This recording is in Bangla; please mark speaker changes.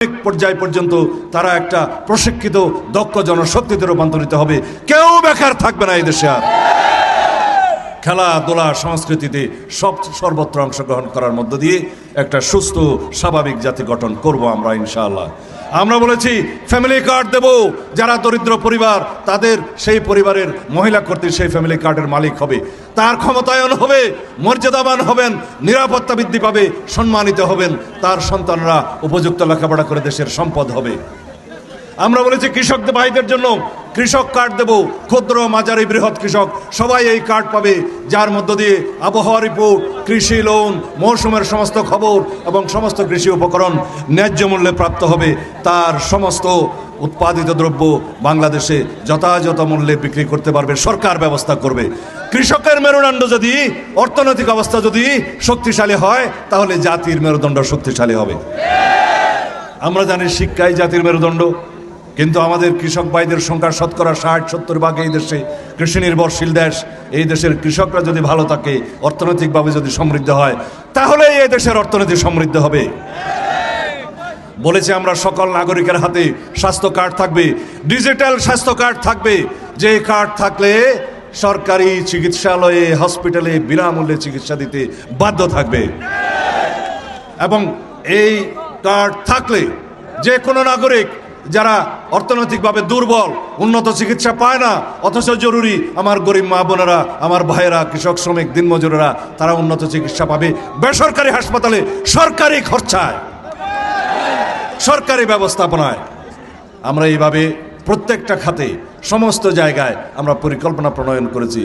Speaker 1: পর্যায় পর্যন্ত তারা একটা প্রশিক্ষিত দক্ষ জনশক্তিতে রূপান্তরিত হবে। কেউ বেকার থাকবে না এই দেশে। আর খেলাধুলা সংস্কৃতিতে সর্বত্র অংশগ্রহণ করার মধ্য দিয়ে একটা সুস্থ স্বাভাবিক জাতি গঠন করব আমরা ইনশাআল্লাহ। আমরা বলেছি ফ্যামিলি কার্ড দেব, যারা দরিদ্র পরিবার তাদের সেই পরিবারের মহিলা কর্তৃক সেই ফ্যামিলি কার্ডের মালিক হবে, তার ক্ষমতায়ন হবে, মর্যাদাবান হবেন, নিরাপত্তা বৃদ্ধি পাবে, সম্মানিত হবেন, তার সন্তানরা উপযুক্ত লেখাপড়া করে দেশের সম্পদ হবে। আমরা বলেছি কৃষক ভাইদের জন্য কৃষক কার্ড দেব, ক্ষুদ্র মাঝারি বৃহৎ কৃষক সবাই এই কার্ড পাবে, যার মধ্য দিয়ে আবহাওয়া রিপোর্ট, কৃষি লোন, মৌসুমের সমস্ত খবর এবং সমস্ত কৃষি উপকরণ ন্যায্য মূল্যে প্রাপ্ত হবে। তার সমস্ত উৎপাদিত দ্রব্য বাংলাদেশে যথাযথ মূল্যে বিক্রি করতে পারবে, সরকার ব্যবস্থা করবে। কৃষকের মেরুদণ্ড যদি, অর্থনৈতিক অবস্থা যদি শক্তিশালী হয়, তাহলে জাতির মেরুদণ্ড শক্তিশালী হবে। আমরা জানি শিক্ষাই জাতির মেরুদণ্ড, কিন্তু আমাদের কৃষক ভাইদের সংখ্যা শতকরা 60-70 ভাগ এই দেশে কৃষি নির্ভরশীল দেশ। এই দেশের কৃষকরা যদি ভালো থাকে, অর্থনৈতিকভাবে যদি সমৃদ্ধ হয়, তাহলে এই দেশের অর্থনীতি সমৃদ্ধ হবে। বলেছি আমরা সকল নাগরিকের হাতে স্বাস্থ্য কার্ড থাকবে, ডিজিটাল স্বাস্থ্য কার্ড থাকবে, যে কার্ড থাকলে সরকারি চিকিৎসালয়ে, হসপিটালে বিনামূল্যে চিকিৎসা দিতে বাধ্য থাকবে। এবং এই কার্ড থাকলে যে কোনো নাগরিক যারা অর্থনৈতিকভাবে দুর্বল, উন্নত চিকিৎসা পায় না, অথচ জরুরি আমার গরিব মা বোনেরা, আমার ভাইয়েরা, কৃষক শ্রমিক দিনমজুরেরা, তারা উন্নত চিকিৎসা পাবে বেসরকারি হাসপাতালে, সরকারি খরচায়, সরকারি ব্যবস্থাপনায়। আমরা এইভাবে প্রত্যেকটা খাতে সমস্ত জায়গায় আমরা পরিকল্পনা প্রণয়ন করেছি।